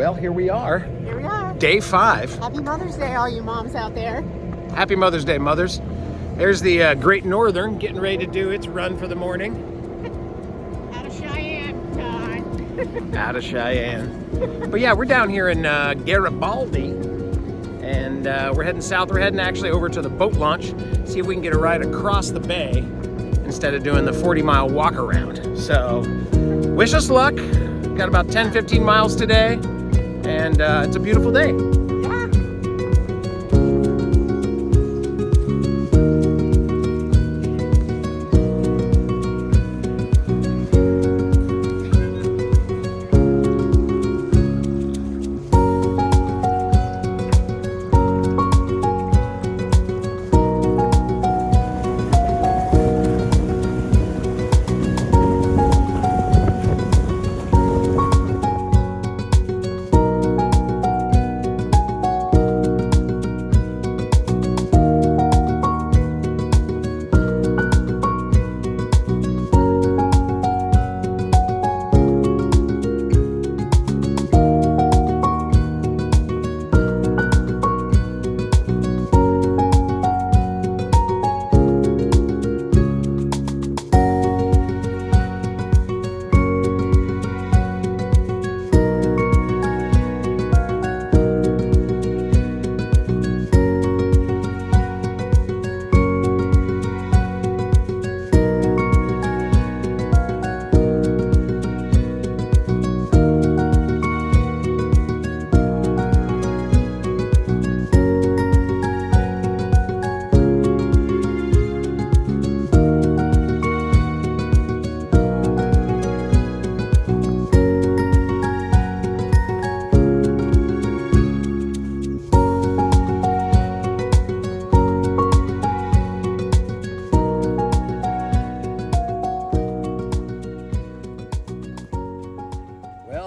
Well, here we are. Here we are. Day 5. Happy Mother's Day, all you moms out there. Happy Mother's Day, mothers. There's the Great Northern getting ready to do its run for the morning. Out of Cheyenne, Todd. Out of Cheyenne. But yeah, we're down here in Garibaldi, and we're heading south. We're heading actually over to the boat launch, see if we can get a ride across the bay instead of doing the 40-mile walk around. So wish us luck. Got about 10-15 miles today, and it's a beautiful day.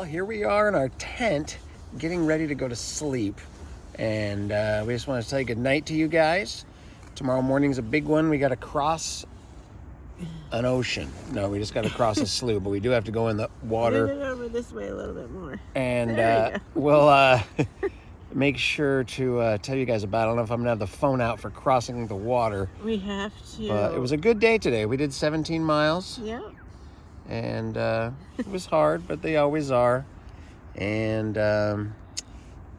Here we are in our tent, getting ready to go to sleep, and we just want to say good night to you guys. Tomorrow morning's a big one. We got to cross an ocean. No, we just got to cross a slough, but we do have to go in the water. Move it over this way a little bit more. And we'll make sure to tell you guys about it. I don't know if I'm gonna have the phone out for crossing the water. We have to. But it was a good day today. We did 17 miles. Yeah. And it was hard, but they always are. And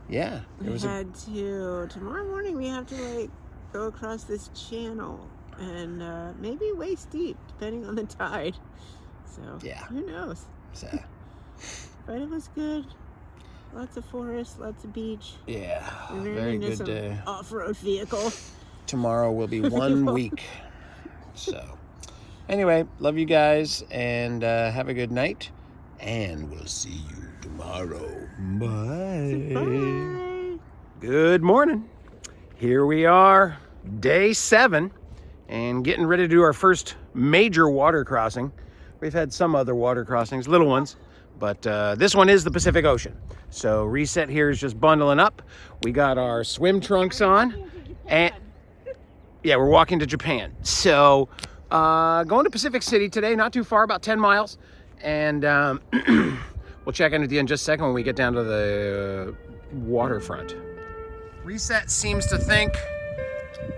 yeah, it was. Tomorrow morning we have to like go across this channel and maybe waist deep, depending on the tide. So yeah, who knows? So, but it was good. Lots of forest, lots of beach. Yeah, very good day. Off-road vehicle. Tomorrow will be 1 week. So. Anyway, love you guys, and have a good night, and we'll see you tomorrow. Bye. Bye. Good morning. Here we are, day 7, and getting ready to do our first major water crossing. We've had some other water crossings, little ones, but this one is the Pacific Ocean. So Reset here is just bundling up. We got our swim trunks on, and yeah, we're walking to Japan. So going to Pacific City today, not too far, about 10 miles. And we'll check in at the end just a second when we get down to the waterfront. Reset seems to think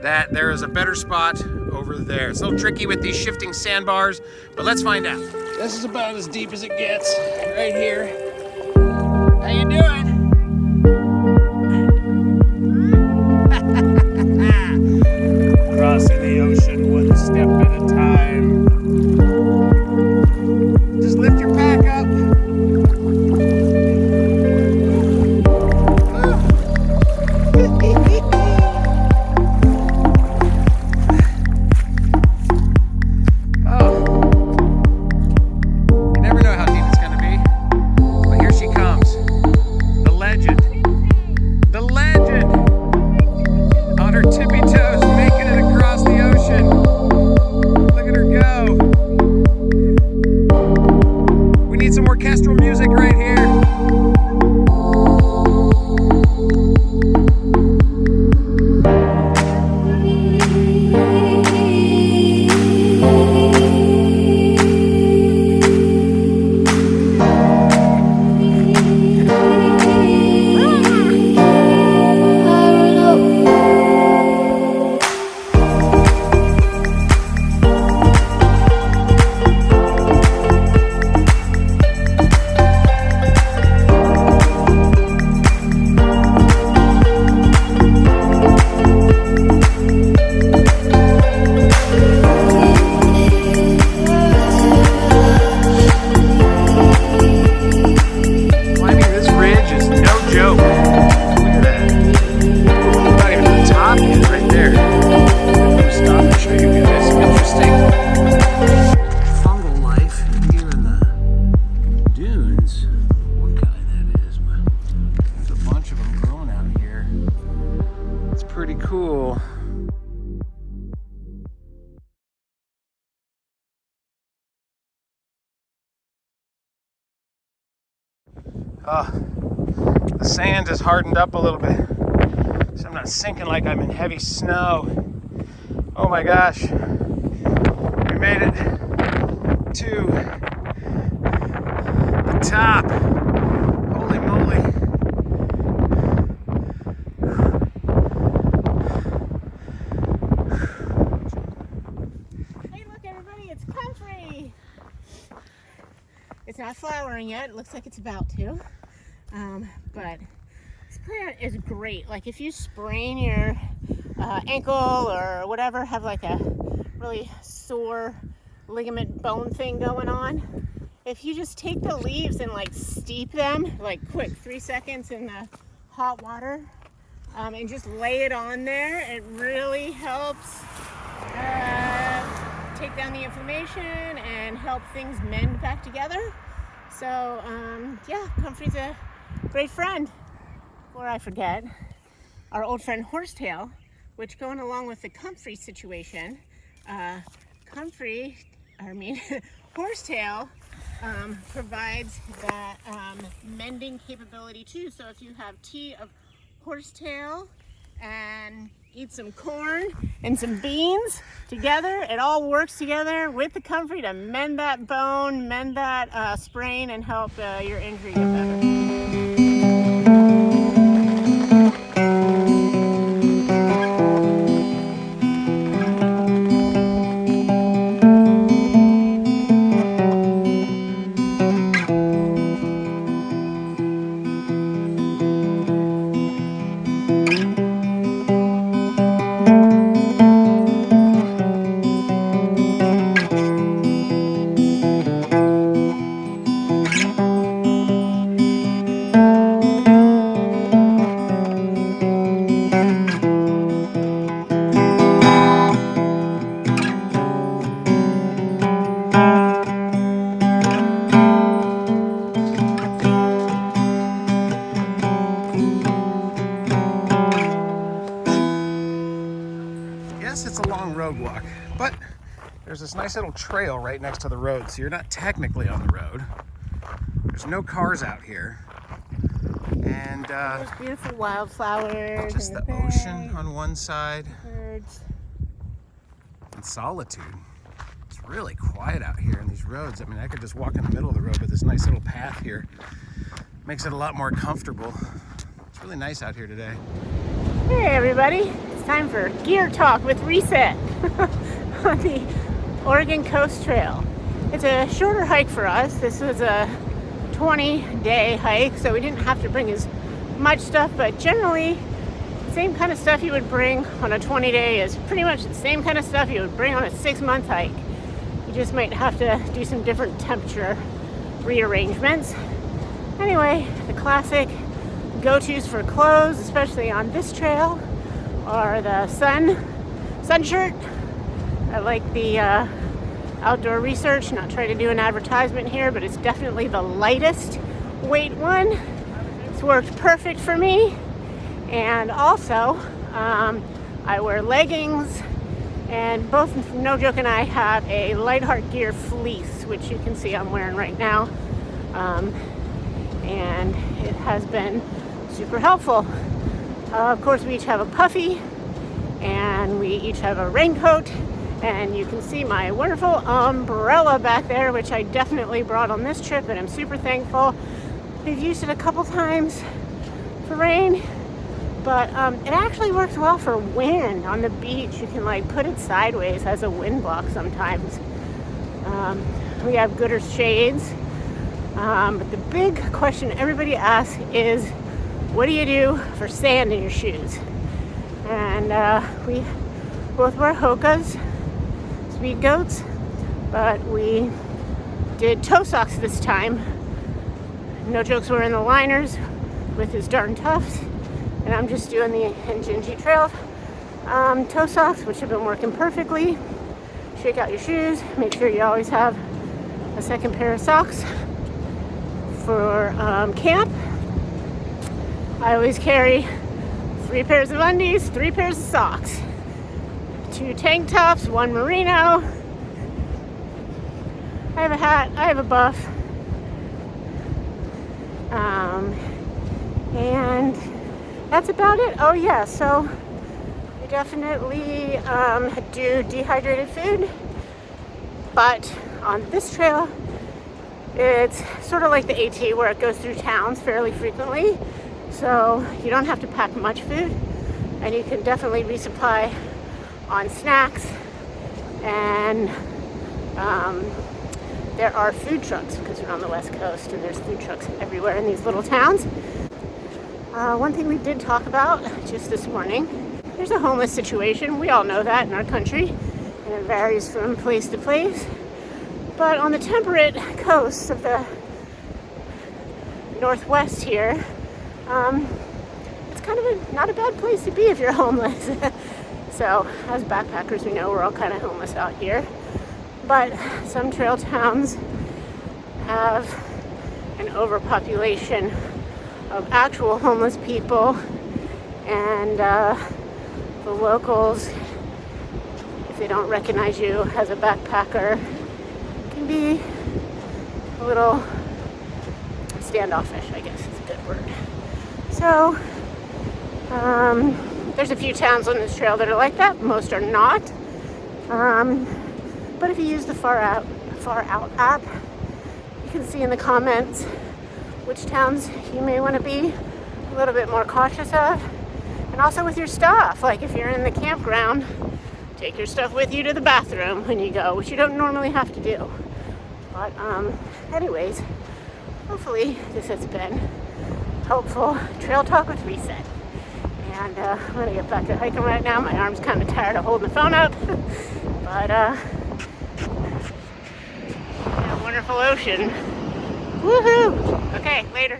that there is a better spot over there. It's a little tricky with these shifting sandbars, but let's find out. This is about as deep as it gets, right here. How you doing? Crossing the ocean one step at a time. Just lift your pack up. Oh. You never know how deep it's going to be. But here she comes. The cool. Oh, the sand has hardened up a little bit, so I'm not sinking like I'm in heavy snow. Oh my gosh, we made it to the top. Holy moly. Hey, look everybody, it's comfrey. It's not flowering yet. It looks like it's about to. But this plant is great. Like if you sprain your ankle or whatever, have like a really sore ligament bone thing going on, if you just take the leaves and like steep them, like quick 3 seconds in the hot water, and just lay it on there, it really helps take down the inflammation and help things mend back together. So yeah, comfrey's a great friend. Before I forget, our old friend horsetail, which going along with the comfrey situation, horsetail provides that mending capability too. So if you have tea of horsetail and eat some corn and some beans together, it all works together with the comfrey to mend that bone, mend that sprain, and help your injury get better. It's a long road walk, but there's this nice little trail right next to the road, so you're not technically on the road. There's no cars out here, and There's beautiful wildflowers, just the ocean on one side, birds, and solitude. It's really quiet out here in these roads. I mean, I could just walk in the middle of the road, but this nice little path here makes it a lot more comfortable. It's really nice out here today. Hey everybody, it's time for Gear Talk with Reset on the Oregon Coast Trail. It's a shorter hike for us. This was a 20-day hike, so we didn't have to bring as much stuff, but generally the same kind of stuff you would bring on a 20-day is pretty much the same kind of stuff you would bring on a 6-month hike. You just might have to do some different temperature rearrangements. Anyway, the classic go-tos for clothes, especially on this trail, are the sun shirt. I like the outdoor research, not trying to do an advertisement here, but it's definitely the lightest weight one. It's worked perfect for me. And also, I wear leggings, and both No Joke and I have a Light Heart Gear fleece, which you can see I'm wearing right now. And it has been super helpful. Of course, we each have a puffy, and we each have a raincoat, and you can see my wonderful umbrella back there, which I definitely brought on this trip, and I'm super thankful. We've used it a couple times for rain, but it actually works well for wind on the beach. You can like put it sideways as a wind block sometimes. We have Gooder shades, but the big question everybody asks is, what do you do for sand in your shoes? And we both wear Hoka's Speed Goats, but we did toe socks this time. No Joke's wearing the liners with his Darn Toughs, and I'm just doing the Injinji Trail toe socks, which have been working perfectly. Shake out your shoes, make sure you always have a second pair of socks for camp. I always carry 3 pairs of undies, 3 pairs of socks, 2 tank tops, 1 merino. I have a hat, I have a buff. And that's about it. Oh yeah, so we definitely do dehydrated food, but on this trail, it's sort of like the AT where it goes through towns fairly frequently. So you don't have to pack much food, and you can definitely resupply on snacks. And there are food trucks because we're on the West Coast, and there's food trucks everywhere in these little towns. One thing we did talk about just this morning, there's a homeless situation. We all know that in our country, and it varies from place to place. But on the temperate coasts of the Northwest here, it's kind of not a bad place to be if you're homeless. So as backpackers, we know we're all kind of homeless out here. But some trail towns have an overpopulation of actual homeless people, and the locals, if they don't recognize you as a backpacker, can be a little standoffish, I guess is a good word. So there's a few towns on this trail that are like that. Most are not. But if you use the Far Out app, you can see in the comments which towns you may want to be a little bit more cautious of. And also with your stuff, like if you're in the campground, take your stuff with you to the bathroom when you go, which you don't normally have to do. But anyways, hopefully this has been helpful. Trail talk with Reset. And I'm gonna get back to hiking right now. My arm's kind of tired of holding the phone up. But yeah, wonderful ocean. Woohoo! Okay, later.